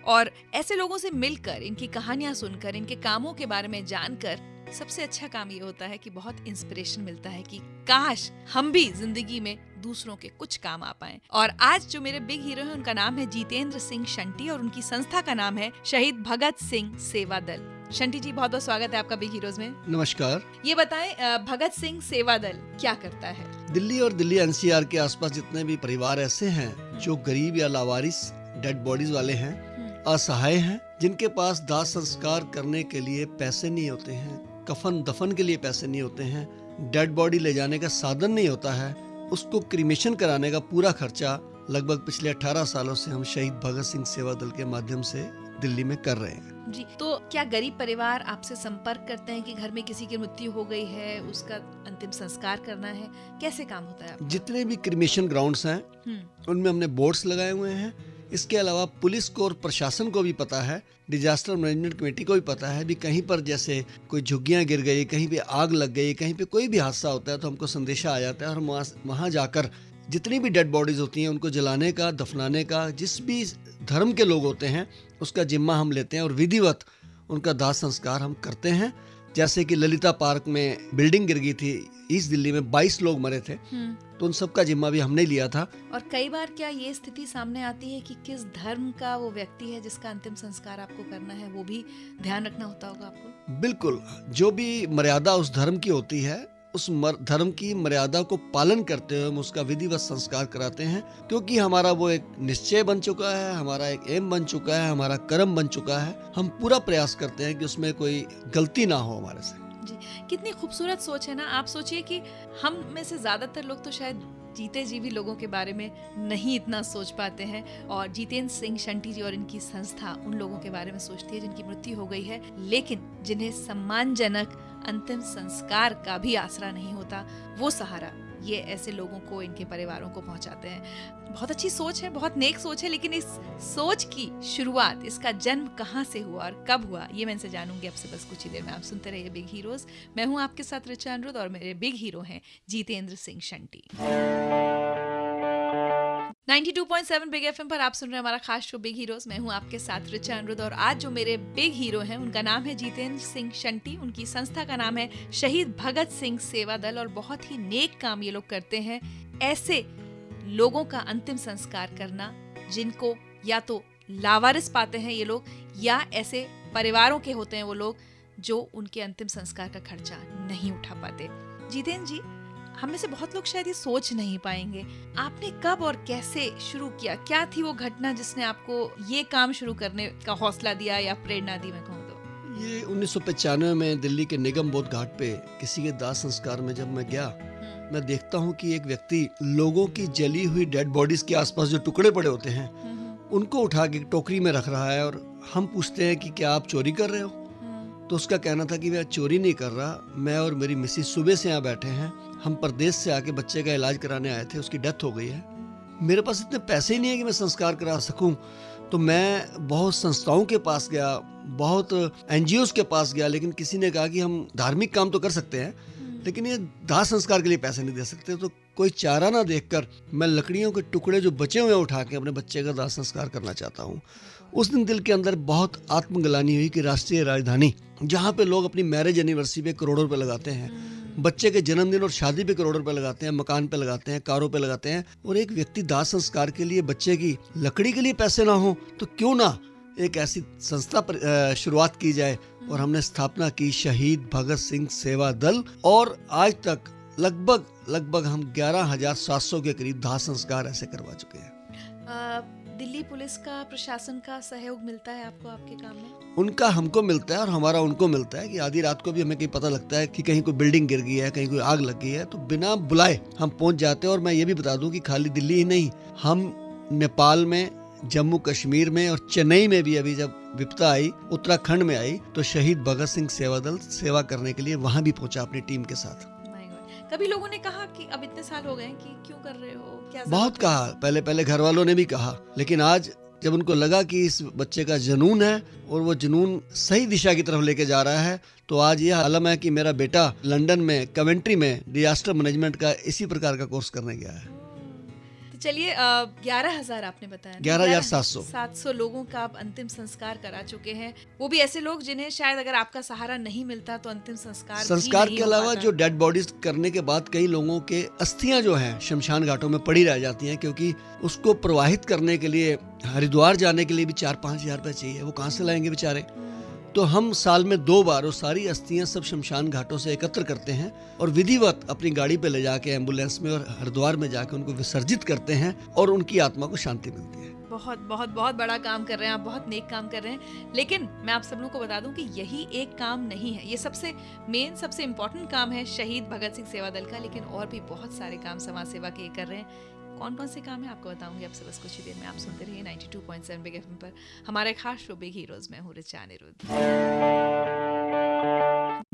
और ऐसे लोगों से मिलकर, इनकी कहानियां सुनकर, इनके कामों के बारे में जानकर सबसे अच्छा काम ये होता है कि बहुत इंस्पिरेशन मिलता है कि काश हम भी जिंदगी में दूसरों के कुछ काम आ पाएं। और आज जो मेरे बिग हीरो हैं उनका नाम है जितेंद्र सिंह शंटी और उनकी संस्था का नाम है शहीद भगत सिंह सेवा दल। शंटी जी, बहुत बहुत स्वागत है आपका बिग हीरोज में। नमस्कार। ये बताएं, भगत सिंह सेवा दल क्या करता है? दिल्ली और दिल्ली एनसीआर के आसपास जितने भी परिवार ऐसे हैं जो गरीब या लावारिस डेड बॉडीज वाले हैं, असहाय हैं, जिनके पास दाह संस्कार करने के लिए पैसे नहीं होते हैं, कफन दफन के लिए पैसे नहीं होते हैं, डेड बॉडी ले जाने का साधन नहीं होता है, उसको क्रीमेशन कराने का पूरा खर्चा लगभग पिछले 18 सालों से हम शहीद भगत सिंह सेवा दल के माध्यम से दिल्ली में कर रहे हैं। जी, तो क्या गरीब परिवार आपसे संपर्क करते हैं कि घर में किसी की मृत्यु हो गई है, उसका अंतिम संस्कार करना है, कैसे काम होता है आपका? जितने भी क्रीमेशन ग्राउंड्स हैं उनमें हमने बोर्ड्स लगाए हुए हैं। इसके अलावा पुलिस को और प्रशासन को भी पता है, डिजास्टर मैनेजमेंट कमेटी को भी पता है भी कहीं पर जैसे कोई झुग्गियां गिर गई, कहीं पे आग लग गई, कहीं पे कोई भी हादसा होता है तो हमको संदेशा आ जाता है और हम वहाँ जाकर जितनी भी डेड बॉडीज होती हैं उनको जलाने का, दफनाने का, जिस भी धर्म के लोग होते हैं उसका जिम्मा हम लेते हैं और विधिवत उनका दाह संस्कार हम करते हैं। जैसे कि ललिता पार्क में बिल्डिंग गिर गई थी ईस्ट दिल्ली में, 22 लोग मरे थे, तो उन सब का जिम्मा भी हमने लिया था। और कई बार क्या ये स्थिति सामने आती है कि किस धर्म का वो व्यक्ति है जिसका अंतिम संस्कार आपको करना है, वो भी ध्यान रखना होता होगा आपको? बिल्कुल, जो भी मर्यादा उस धर्म की होती है उस धर्म की मर्यादा को पालन करते हुए हम उसका विधिवत संस्कार कराते हैं, क्योंकि हमारा वो एक निश्चय बन चुका है, हमारा एक एम बन चुका है, हमारा कर्म बन चुका है। हम पूरा प्रयास करते हैं कि उसमें कोई गलती ना हो हमारे से। जी, कितनी खूबसूरत सोच है ना। आप सोचिए कि हम में से ज्यादातर लोग तो शायद जीते जी भी लोगों के बारे में नहीं इतना सोच पाते हैं, और जितेंद्र सिंह शंटी जी और इनकी संस्था उन लोगों के बारे में सोचती है जिनकी मृत्यु हो गई है लेकिन जिन्हें सम्मानजनक अंतिम संस्कार का भी आसरा नहीं होता। वो सहारा ये ऐसे लोगों को, इनके परिवारों को पहुंचाते हैं। बहुत अच्छी सोच है, बहुत नेक सोच है, लेकिन इस सोच की शुरुआत, इसका जन्म कहाँ से हुआ और कब हुआ, ये मैं इनसे जानूंगी आपसे बस कुछ ही देर में। आप सुनते रहिए बिग हीरोज। मैं हूँ आपके साथ रिचा अनिरुद्ध और मेरे बिग हीरो हैं जितेंद्र सिंह शंटी। 92.7 बिग एफएम पर आप सुन रहे हैं हमारा खास शो बिग हीरोज। मैं हूं आपके साथ रिचा अनिरुद्ध और आज जो मेरे बिग हीरो हैं उनका नाम है जितेंद्र सिंह शंटी। उनकी संस्था का नाम है शहीद भगत सिंह सेवा दल और बहुत ही नेक काम ये लोग करते हैं, ऐसे लोगों का अंतिम संस्कार करना जिनको या तो लावारिस पाते हैं ये लोग, या ऐसे परिवारों के होते हैं वो लोग जो उनके अंतिम संस्कार का खर्चा नहीं उठा पाते। जितेंद्र जी, हम में से बहुत लोग शायद ये सोच नहीं पाएंगे, आपने कब और कैसे शुरू किया? क्या थी वो घटना जिसने आपको ये काम शुरू करने का हौसला दिया या प्रेरणा दी, मैं कहूँ तो? ये 1995 में दिल्ली के निगम बोध घाट पे किसी के दाह संस्कार में जब मैं गया, मैं देखता हूँ कि एक व्यक्ति लोगों की जली हुई डेड बॉडीज के आसपास जो टुकड़े पड़े होते हैं उनको उठा के टोकरी में रख रहा है। और हम पूछते हैं कि क्या आप चोरी कर रहे हो? तो उसका कहना था कि मैं चोरी नहीं कर रहा, मैं और मेरी मिसेस सुबह से यहाँ बैठे हैं, हम प्रदेश से आके बच्चे का इलाज कराने आए थे, उसकी डेथ हो गई है, मेरे पास इतने पैसे ही नहीं है कि मैं संस्कार करा सकूं। तो मैं बहुत संस्थाओं के पास गया, बहुत एनजीओज के पास गया, लेकिन किसी ने कहा कि हम धार्मिक काम तो कर सकते हैं लेकिन ये दाह संस्कार के लिए पैसे नहीं दे सकते। तो कोई चारा ना देखकर मैं लकड़ियों के टुकड़े जो बचे हुए उठा के अपने बच्चे का दाह संस्कार करना चाहता हूँ। उस दिन दिल के अंदर बहुत आत्मग्लानि हुई कि राष्ट्रीय राजधानी, जहाँ पे लोग अपनी मैरिज एनिवर्सरी पे करोड़ों रुपए लगाते हैं, बच्चे के जन्मदिन और शादी पे करोड़ों रुपए लगाते हैं, मकान पे लगाते हैं, कारों पे लगाते हैं, और एक व्यक्ति दाह संस्कार के लिए बच्चे की लकड़ी के लिए पैसे ना हो तो क्यों ना एक ऐसी संस्था पर शुरुआत की जाए। और हमने स्थापना की शहीद भगत सिंह सेवा दल, और आज तक लगभग हम 11,700 के करीब दाह संस्कार ऐसे करवा चुके हैं। दिल्ली पुलिस का, प्रशासन का सहयोग मिलता है आपको आपके काम में? उनका हमको मिलता है और हमारा उनको मिलता है कि आधी रात को भी हमें कहीं पता लगता है कि कहीं कोई बिल्डिंग गिर गई है, कहीं कोई आग लग गई है, तो बिना बुलाए हम पहुंच जाते हैं। और मैं ये भी बता दूं कि खाली दिल्ली ही नहीं, हम नेपाल में, जम्मू कश्मीर में और चेन्नई में भी अभी जब विपदा आई, उत्तराखंड में आई, तो शहीद भगत सिंह सेवा दल सेवा करने के लिए वहां भी पहुंचा अपनी टीम के साथ। कभी लोगों ने कहा कि अब इतने साल हो गए कि क्यों कर रहे हो, क्या? बहुत कहा, पहले घर वालों ने भी कहा, लेकिन आज जब उनको लगा कि इस बच्चे का जुनून है और वो जुनून सही दिशा की तरफ लेके जा रहा है, तो आज यह आलम है कि मेरा बेटा लंदन में कवेंट्री में डिजास्टर मैनेजमेंट का इसी प्रकार का कोर्स करने गया है। तो चलिए 11,000 आपने बताया, 11,700 700 लोगों का आप अंतिम संस्कार करा चुके हैं, वो भी ऐसे लोग जिन्हें शायद अगर आपका सहारा नहीं मिलता तो अंतिम संस्कार के अलावा जो डेड बॉडीज करने के बाद कई लोगों के अस्थियां जो हैं शमशान घाटों में पड़ी रह जाती हैं, क्योंकि उसको प्रवाहित करने के लिए हरिद्वार जाने के लिए भी 4-5 हज़ार रुपये चाहिए, वो कहाँ से लाएंगे बेचारे। तो हम साल में 2 बार वो सारी अस्थियां सब शमशान घाटों से एकत्र करते हैं और विधिवत अपनी गाड़ी पे ले जाके एम्बुलेंस में और हरिद्वार में जाके उनको विसर्जित करते हैं और उनकी आत्मा को शांति मिलती है। बहुत बहुत बहुत बड़ा काम कर रहे हैं आप, बहुत नेक काम कर रहे हैं। लेकिन मैं आप सब लोगों को बता दूं कि यही एक काम नहीं है, ये सबसे मेन सबसे इम्पोर्टेंट काम है शहीद भगत सिंह सेवा दल का, लेकिन और भी बहुत सारे काम समाज सेवा के कर रहे हैं। कौन कौन से काम है आपको बताऊंगी आपसे बस कुछ ही देर में। आप सुनते रहिए 92.7 बिग एफएम पर हमारे खास शो बिग हीरोज में हूं रिचा अनिरुद्ध।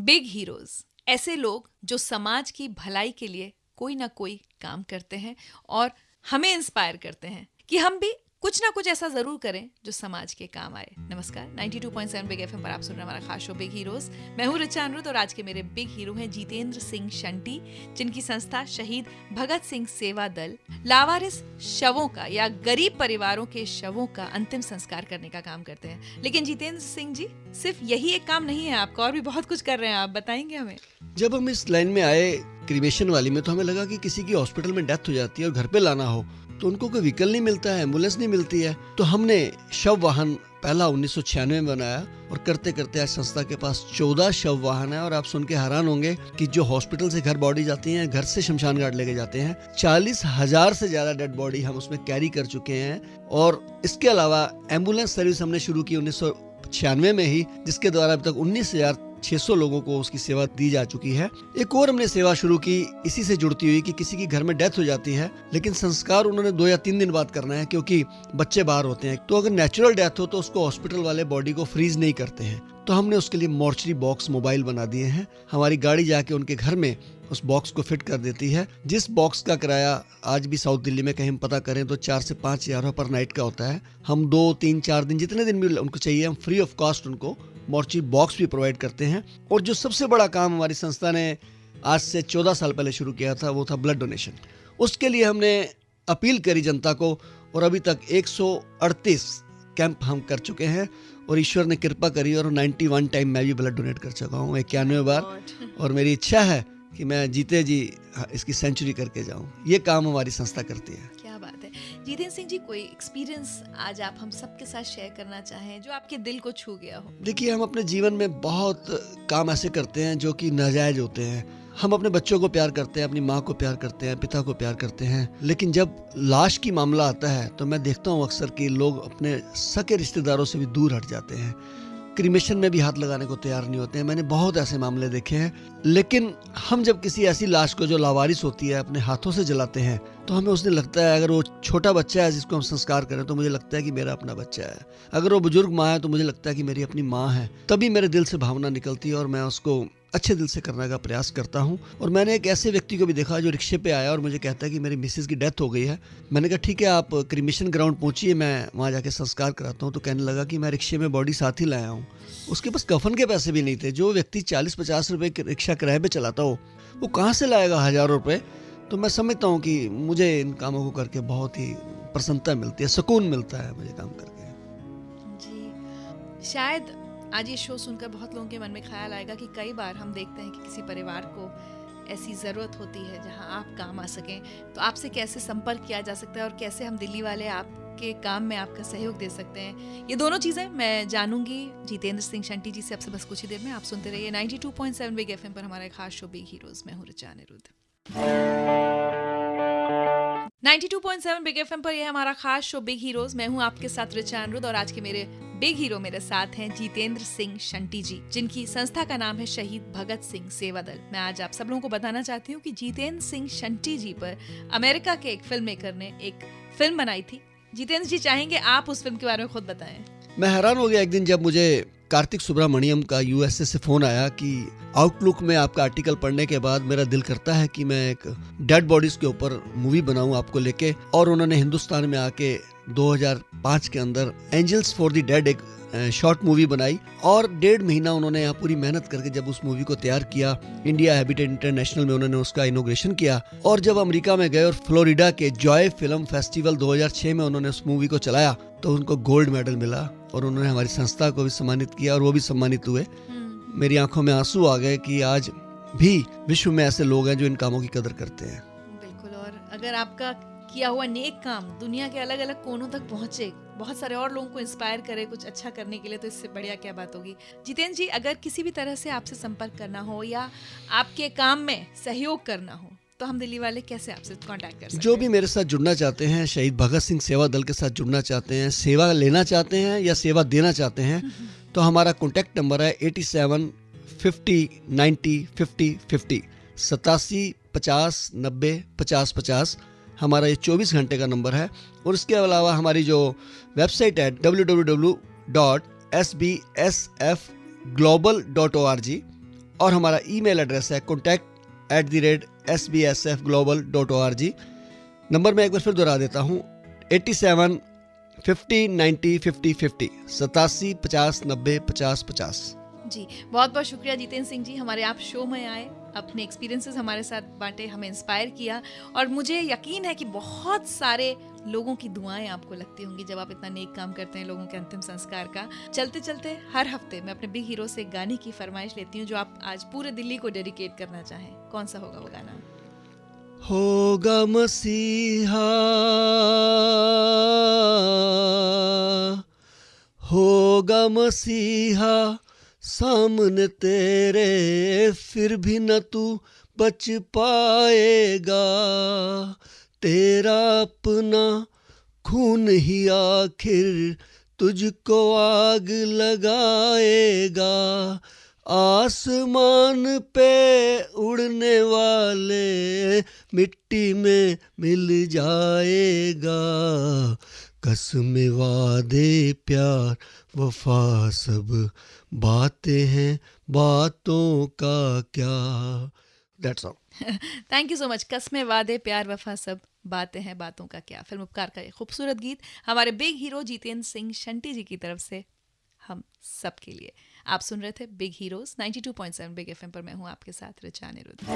बिग हीरोज ऐसे लोग जो समाज की भलाई के लिए कोई ना कोई काम करते हैं और हमें इंस्पायर करते हैं कि हम भी कुछ ना कुछ ऐसा जरूर करें जो समाज के काम आए। नमस्कार, 92.7 बिग एफएम पर आप सुन रहे हैं हमारा खास शो बिग हीरोज। मैं हूं रिचा अनिरुद्ध और आज के मेरे बिग हीरो हैं जितेंद्र सिंह शंटी, जिनकी संस्था शहीद भगत सिंह सेवा दल लावारिस शवों का या गरीब परिवारों के शवों का अंतिम संस्कार करने का काम करते हैं। लेकिन जितेंद्र सिंह जी, सिर्फ यही एक काम नहीं है आपका, और भी बहुत कुछ कर रहे हैं आप, बताएंगे हमें। जब हम इस लाइन में आए क्रिमेशन वाली में, तो हमें लगा कि किसी की हॉस्पिटल में डेथ हो जाती है और घर पे लाना हो तो उनको कोई व्हीकल नहीं मिलता है, एम्बुलेंस नहीं मिलती है। तो हमने शव वाहन पहला 1996 में बनाया और करते करते आज संस्था के पास 14 शव वाहन है। और आप सुन के हैरान होंगे कि जो हॉस्पिटल से घर बॉडी जाती हैं, घर से शमशान घाट लेके जाते हैं, 40,000 से ज्यादा डेड बॉडी हम उसमें कैरी कर चुके हैं। और इसके अलावा एम्बुलेंस सर्विस हमने शुरू की 1996 में ही, जिसके द्वारा अब तक 19,600 लोगों को उसकी सेवा दी जा चुकी है। एक और हमने सेवा शुरू की इसी से जुड़ती हुई कि किसी की घर में डेथ हो जाती है, लेकिन संस्कार उन्होंने 2 या 3 दिन बाद करना है क्योंकि बच्चे बाहर होते हैं। तो अगर नेचुरल डेथ हो तो उसको हॉस्पिटल वाले बॉडी को फ्रीज नहीं करते हैं, तो हमने उसके लिए मॉर्चरी बॉक्स मोबाइल बना दिए हैं। हमारी गाड़ी जाके उनके घर में उस बॉक्स को फिट कर देती है, जिस बॉक्स का किराया आज भी साउथ दिल्ली में कहीं हम पता करें तो 4 से 5 हज़ार पर नाइट का होता है। हम 2, 3, 4 दिन जितने दिन भी उनको चाहिए हम फ्री ऑफ कॉस्ट उनको मॉर्चरी बॉक्स भी प्रोवाइड करते हैं। और जो सबसे बड़ा काम हमारी संस्था ने आज से 14 साल पहले शुरू किया था वो था ब्लड डोनेशन। उसके लिए हमने अपील करी जनता को और अभी तक 138 कैंप हम कर चुके हैं और ईश्वर ने कृपा करी और 91 टाइम मैं भी ब्लड डोनेट कर चुका हूँ, 91 बार। और मेरी इच्छा है कि मैं जीते जी इसकी सेंचुरी करके जाऊं। ये काम हमारी संस्था करती है। क्या बात है। जितेंद्र सिंह जी, कोई एक्सपीरियंस आज आप हम सबके साथ शेयर करना चाहें जो आपके दिल को छू गया हो? देखिए, हम अपने जीवन में बहुत काम ऐसे करते हैं जो कि नाजायज होते हैं। हम अपने बच्चों को प्यार करते हैं, अपनी माँ को प्यार करते हैं, पिता को प्यार करते हैं, लेकिन जब लाश की मामला आता है तो मैं देखता हूँ अक्सर कि लोग अपने सगे रिश्तेदारों से भी दूर हट जाते हैं, क्रिमेशन में भी हाथ लगाने को तैयार नहीं होते हैं। मैंने बहुत ऐसे मामले देखे हैं। लेकिन हम जब किसी ऐसी लाश को जो लावारिस होती है अपने हाथों से जलाते हैं तो हमें उसने लगता है, अगर वो छोटा बच्चा है जिसको हम संस्कार करें तो मुझे लगता है कि मेरा अपना बच्चा है। अगर वो बुजुर्ग माँ है तो मुझे लगता है कि मेरी अपनी माँ है। तभी मेरे दिल से भावना निकलती है और मैं उसको अच्छे दिल से करने का प्रयास करता हूँ। और मैंने एक ऐसे व्यक्ति को भी देखा जो रिक्शे पे आया और मुझे कहता है कि मेरी मिसेज की डेथ हो गई है। मैंने कहा ठीक है, आप क्रिमेशन ग्राउंड पहुंचिए, मैं वहाँ जाके संस्कार कराता हूँ। तो कहने लगा कि मैं रिक्शे में बॉडी साथ ही लाया हूँ। उसके पास कफन के पैसे भी नहीं थे। जो व्यक्ति 40-50 रुपए रिक्शा किराए पे चलाता हो वो कहाँ से लाएगा हज़ारों रुपए? तो मैं समझता हूँ कि मुझे इन कामों को करके बहुत ही प्रसन्नता मिलती है, सुकून मिलता है मुझे काम करके। जी, शायद आज ये शो सुनकर बहुत लोगों के मन में ख्याल आएगा कि कई बार हम देखते हैं कि किसी परिवार को ऐसी ज़रूरत होती है जहां आप काम आ सकें, तो आपसे कैसे संपर्क किया जा सकता है और कैसे हम दिल्ली वाले आपके काम में आपका सहयोग दे सकते हैं, ये दोनों चीज़ें मैं जानूंगी जितेंद्र सिंह शंटी जी से आपसे बस कुछ ही देर में। आप सुनते रहिए 92.7 बिग एफएम पर हमारे खास शो बिग हीरोज में हूं रिचा अनिरुद्ध। 92.7 बिग एफएम पर यह हमारा खास शो बिग हीरोज। मैं हूं आपके साथ रिचा अनिरुद्ध और आज के मेरे बिग हीरो मेरे साथ हैं जितेंद्र सिंह शंटी जी, जिनकी संस्था का नाम है शहीद भगत सिंह सेवा दल। मैं आज आप सब लोगों को बताना चाहती हूँ कि जितेंद्र सिंह शंटी जी पर अमेरिका के एक फिल्म मेकर ने एक फिल्म बनाई थी। जितेंद्र जी, चाहेंगे आप उस फिल्म के बारे में खुद बताएं। मैं हैरान हो गया एक दिन जब मुझे कार्तिक सुब्रमण्यम का यूएसए से फोन आया कि आउटलुक में आपका आर्टिकल पढ़ने के बाद मेरा दिल करता है कि मैं एक डेड बॉडीज के ऊपर मूवी बनाऊं आपको लेके। और उन्होंने हिंदुस्तान में आके 2005 के अंदर एंजल्स फॉर द डेड एक शॉर्ट मूवी बनाई और 1.5 महीना उन्होंने यहाँ पूरी मेहनत करके जब उस मूवी को तैयार किया, इंडिया हैबिटेट इंटरनेशनल में उन्होंने उसका इनॉग्रेशन किया और जब अमेरिका में गए और फ्लोरिडा के जॉय फिल्म फेस्टिवल 2006 में उन्होंने उस मूवी को चलाया तो उनको गोल्ड मेडल मिला और उन्होंने हमारी संस्था को भी सम्मानित किया और वो भी सम्मानित हुए। मेरी आंखों में आंसू आ गए कि आज भी विश्व में ऐसे लोग हैं जो इन कामों की कदर करते हैं। बिल्कुल, और अगर आपका किया हुआ नेक काम दुनिया के अलग अलग कोनों तक पहुंचे, बहुत सारे और लोगों को इंस्पायर करे कुछ अच्छा करने के लिए, तो इससे बढ़िया क्या बात होगी। जितेंद्र जी, अगर किसी भी तरह से आपसे संपर्क करना हो या आपके काम में सहयोग करना हो तो हम दिल्ली वाले कैसे आपसे कांटेक्ट कर सकते हैं? जो भी मेरे साथ जुड़ना चाहते हैं, शहीद भगत सिंह सेवा दल के साथ जुड़ना चाहते हैं, सेवा लेना चाहते हैं या सेवा देना चाहते हैं, तो हमारा कॉन्टैक्ट नंबर है 87 50 90 50 50 87 50 90 50 50। हमारा ये 24 घंटे का नंबर है। और इसके अलावा हमारी जो वेबसाइट है www.sbsfglobal.org और हमारा ईमेल एड्रेस है contact@sbsfglobal.org। नंबर मैं एक बार फिर दोहरा देता हूँ, 87 50 90 50 50 87 50 90 50 50। जी, बहुत बहुत शुक्रिया जितेंद्र सिंह जी, हमारे आप शो में आए, अपने एक्सपीरियंसेस हमारे साथ बांटे, हमें इंस्पायर किया और मुझे यकीन है कि बहुत सारे लोगों की दुआएं आपको लगती होंगी जब आप इतना नेक काम करते हैं लोगों के अंतिम संस्कार का। चलते चलते हर हफ्ते मैं अपने बिग हीरो से गाने की फरमाइश लेती हूँ जो आप आज पूरे दिल्ली को डेडिकेट करना चाहें। कौन सा होगा वो गाना? होगा मसीहा, होगा मसीहा सामने तेरे, फिर भी न तू बच पाएगा, तेरा अपना खून ही आखिर तुझको आग लगाएगा, आसमान पे उड़ने वाले मिट्टी में मिल जाएगा, कसम वादे प्यार वफा सब बातें हैं बातों का क्या। That's all. Thank you so much. कस्में वादे प्यार वफा सब बातें हैं बातों का क्या, फिल्म उपकार का ये खूबसूरत गीत हमारे बिग हीरो जितेंद्र सिंह शंटी जी की तरफ से हम सब के लिए। आप सुन रहे थे बिग हीरोज 92.7 बिग एफएम पर। मैं हूँ आपके साथ रिचा अनिरुद्ध।